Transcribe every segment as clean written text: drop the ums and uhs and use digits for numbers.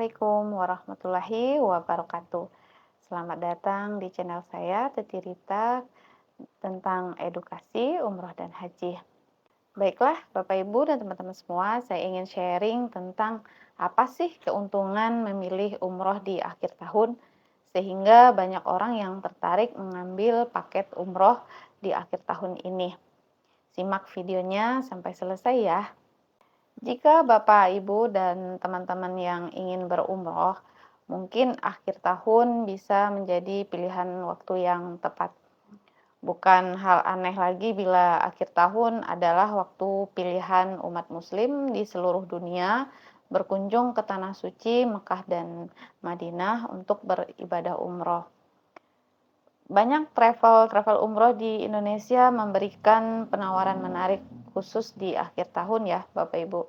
Assalamualaikum warahmatullahi wabarakatuh. Selamat datang di channel saya, Teti Rita, tentang edukasi, umroh, dan haji. Baiklah, Bapak Ibu dan teman-teman semua, saya ingin sharing tentang apa sih keuntungan memilih umroh di akhir tahun, sehingga banyak orang yang tertarik mengambil paket umroh di akhir tahun ini. Simak videonya sampai selesai ya. Jika Bapak, Ibu, dan teman-teman yang ingin berumroh, mungkin akhir tahun bisa menjadi pilihan waktu yang tepat. Bukan hal aneh lagi bila akhir tahun adalah waktu pilihan umat Muslim di seluruh dunia berkunjung ke tanah suci Mekah dan Madinah untuk beribadah umroh. Banyak travel umroh di Indonesia memberikan penawaran menarik khusus di akhir tahun ya, Bapak Ibu.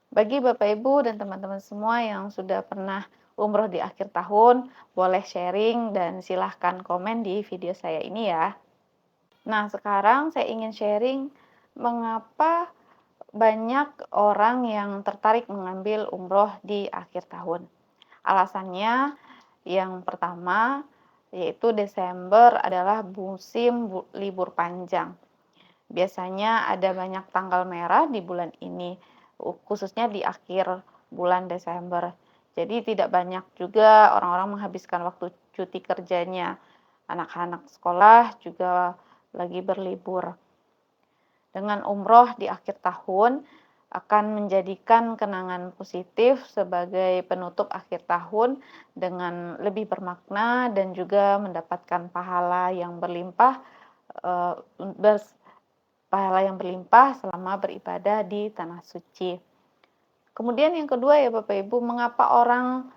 Bagi Bapak Ibu dan teman-teman semua yang sudah pernah umroh di akhir tahun, boleh sharing dan silahkan komen di video saya ini ya. Nah, sekarang saya ingin sharing mengapa banyak orang yang tertarik mengambil umroh di akhir tahun. Alasannya yang pertama yaitu Desember adalah musim libur panjang. Biasanya ada banyak tanggal merah di bulan ini, khususnya di akhir bulan Desember. Jadi tidak banyak juga orang-orang menghabiskan waktu cuti kerjanya. Anak-anak sekolah juga lagi berlibur. Dengan umroh di akhir tahun akan menjadikan kenangan positif sebagai penutup akhir tahun dengan lebih bermakna dan juga mendapatkan pahala yang berlimpah eh, pahala yang berlimpah selama beribadah di tanah suci. Kemudian yang kedua ya Bapak Ibu, mengapa orang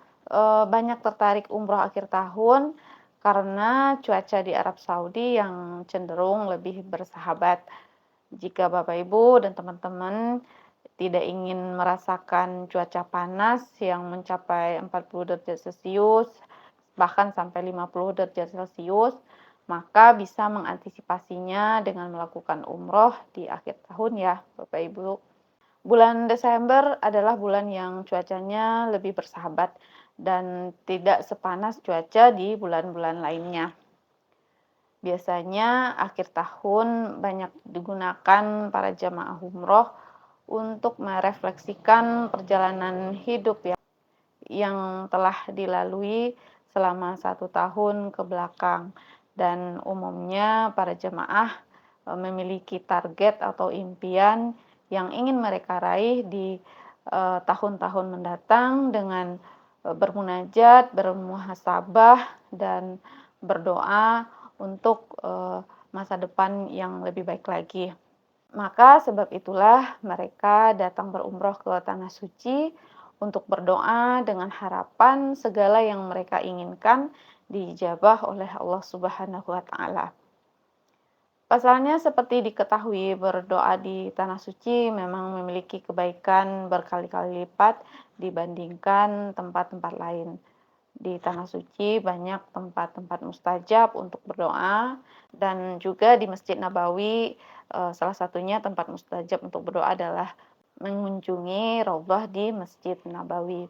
banyak tertarik umroh akhir tahun? Karena cuaca di Arab Saudi yang cenderung lebih bersahabat. Jika Bapak Ibu dan teman-teman tidak ingin merasakan cuaca panas yang mencapai 40 derajat Celcius, bahkan sampai 50 derajat Celcius, maka bisa mengantisipasinya dengan melakukan umroh di akhir tahun ya, Bapak Ibu. Bulan Desember adalah bulan yang cuacanya lebih bersahabat dan tidak sepanas cuaca di bulan-bulan lainnya. Biasanya akhir tahun banyak digunakan para jamaah umroh untuk merefleksikan perjalanan hidup ya, yang telah dilalui selama 1 tahun ke belakang. Dan umumnya para jemaah memiliki target atau impian yang ingin mereka raih di tahun-tahun mendatang dengan bermunajat, bermuhasabah, dan berdoa untuk masa depan yang lebih baik lagi. Maka sebab itulah mereka datang berumroh ke tanah suci untuk berdoa dengan harapan segala yang mereka inginkan dijabah oleh Allah Subhanahu wa taala. Pasalnya seperti diketahui, berdoa di tanah suci memang memiliki kebaikan berkali-kali lipat dibandingkan tempat-tempat lain. Di tanah suci banyak tempat-tempat mustajab untuk berdoa, dan juga di Masjid Nabawi salah satunya tempat mustajab untuk berdoa adalah mengunjungi Raudhah di Masjid Nabawi.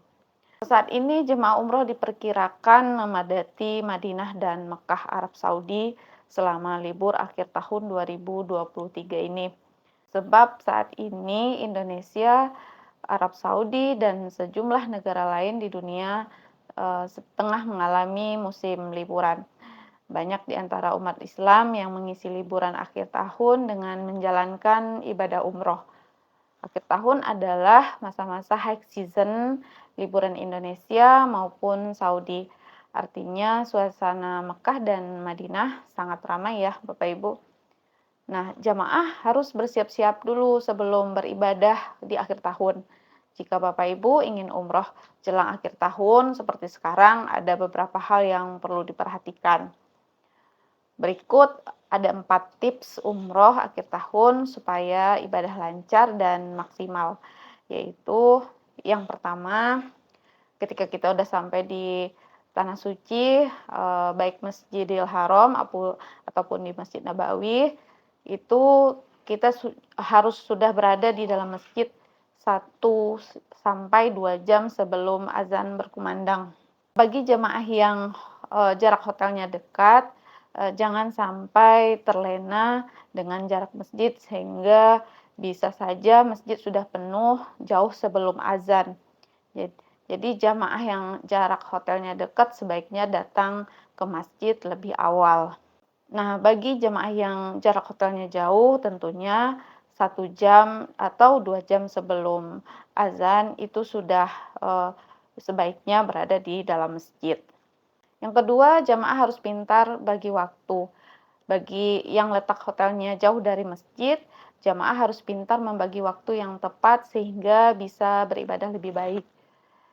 Saat ini jemaah umroh diperkirakan memadati Madinah dan Mekah Arab Saudi selama libur akhir tahun 2023 ini. Sebab saat ini Indonesia, Arab Saudi, dan sejumlah negara lain di dunia tengah mengalami musim liburan. Banyak di antara umat Islam yang mengisi liburan akhir tahun dengan menjalankan ibadah umroh. Akhir tahun adalah masa-masa high season liburan Indonesia maupun Saudi. Artinya suasana Mekah dan Madinah sangat ramai ya Bapak Ibu. Nah, jamaah harus bersiap-siap dulu sebelum beribadah di akhir tahun. Jika Bapak Ibu ingin umroh jelang akhir tahun seperti sekarang, ada beberapa hal yang perlu diperhatikan. Berikut ada 4 tips umroh akhir tahun supaya ibadah lancar dan maksimal. Yaitu yang pertama, ketika kita udah sampai di tanah suci, baik Masjidil Haram ataupun di Masjid Nabawi, itu kita harus sudah berada di dalam masjid 1 sampai 2 jam sebelum azan berkumandang. Bagi jemaah yang jarak hotelnya dekat, jangan sampai terlena dengan jarak masjid sehingga bisa saja masjid sudah penuh jauh sebelum azan. Jadi jamaah yang jarak hotelnya dekat sebaiknya datang ke masjid lebih awal. Nah, bagi jemaah yang jarak hotelnya jauh, tentunya 1 jam atau 2 jam sebelum azan itu sudah sebaiknya berada di dalam masjid. Yang kedua, jamaah harus pintar bagi waktu. Bagi yang letak hotelnya jauh dari masjid, jamaah harus pintar membagi waktu yang tepat sehingga bisa beribadah lebih baik.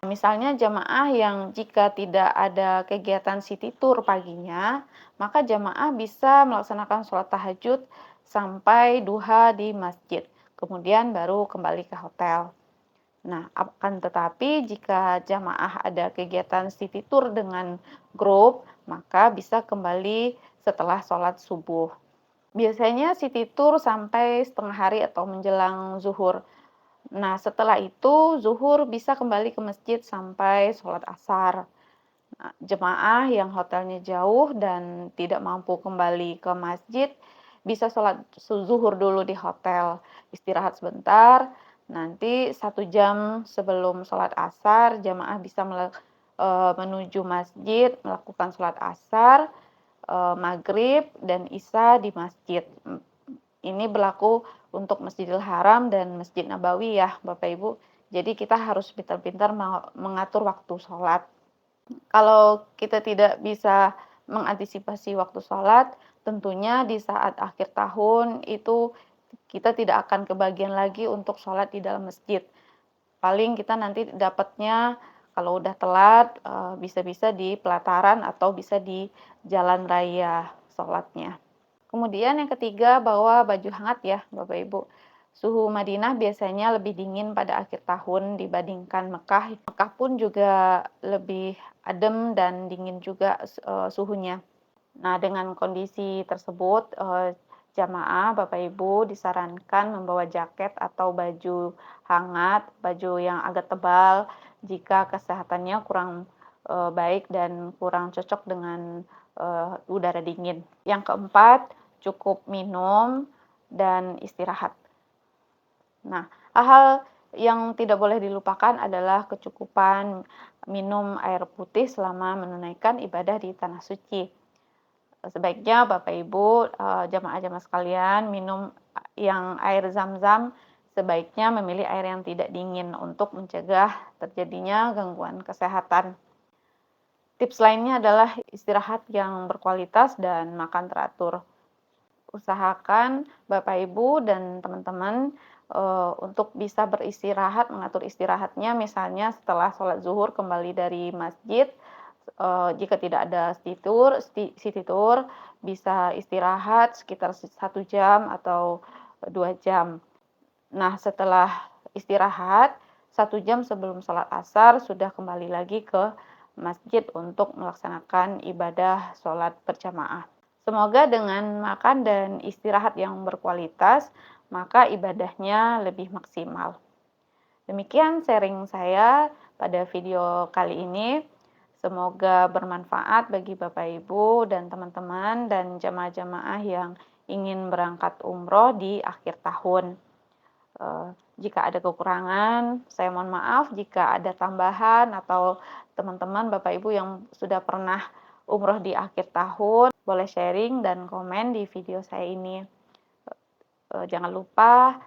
Misalnya jamaah yang jika tidak ada kegiatan city tour paginya, maka jamaah bisa melaksanakan sholat tahajud sampai duha di masjid, kemudian baru kembali ke hotel. Nah, akan tetapi jika jamaah ada kegiatan city tour dengan grup, maka bisa kembali setelah sholat subuh. Biasanya city tour sampai setengah hari atau menjelang zuhur. Nah, setelah itu zuhur bisa kembali ke masjid sampai sholat asar. Nah, jemaah yang hotelnya jauh dan tidak mampu kembali ke masjid bisa sholat zuhur dulu di hotel, istirahat sebentar. Nanti 1 jam sebelum sholat asar, jemaah bisa menuju masjid, melakukan sholat asar, maghrib, dan isya di masjid. Ini berlaku untuk Masjidil Haram dan Masjid Nabawi ya Bapak Ibu. Jadi kita harus pintar-pintar mengatur waktu sholat. Kalau kita tidak bisa mengantisipasi waktu sholat, tentunya di saat akhir tahun itu kita tidak akan kebagian lagi untuk sholat di dalam masjid. Paling kita nanti dapatnya kalau udah telat bisa-bisa di pelataran atau bisa di jalan raya sholatnya. Kemudian yang ketiga, bawa baju hangat ya Bapak Ibu. Suhu Madinah biasanya lebih dingin pada akhir tahun dibandingkan Mekah. Mekah pun juga lebih adem dan dingin juga suhunya. Nah, dengan kondisi tersebut, jamaah Bapak Ibu disarankan membawa jaket atau baju hangat, baju yang agak tebal jika kesehatannya kurang baik dan kurang cocok dengan udara dingin. Yang keempat, cukup minum dan istirahat. Nah, hal-hal yang tidak boleh dilupakan adalah kecukupan minum air putih selama menunaikan ibadah di tanah suci. Sebaiknya Bapak Ibu, jamaah-jamaah sekalian minum yang air zam-zam, sebaiknya memilih air yang tidak dingin untuk mencegah terjadinya gangguan kesehatan. Tips lainnya adalah istirahat yang berkualitas dan makan teratur. Usahakan Bapak Ibu dan teman-teman untuk bisa beristirahat, mengatur istirahatnya misalnya setelah sholat zuhur kembali dari masjid, jika tidak ada city tour bisa istirahat sekitar 1 jam atau 2 jam. Nah, setelah istirahat 1 jam sebelum sholat asar sudah kembali lagi ke masjid untuk melaksanakan ibadah sholat berjamaah. Semoga dengan makan dan istirahat yang berkualitas, maka ibadahnya lebih maksimal. Demikian sharing saya pada video kali ini. Semoga bermanfaat bagi Bapak Ibu dan teman-teman dan jamaah-jamaah yang ingin berangkat umroh di akhir tahun. Jika ada kekurangan, saya mohon maaf. Jika ada tambahan atau teman-teman Bapak Ibu yang sudah pernah umroh di akhir tahun, boleh sharing dan komen di video saya ini. Jangan lupa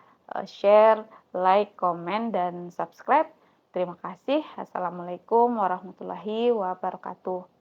share, like, komen, dan subscribe. Terima kasih. Assalamualaikum warahmatullahi wabarakatuh.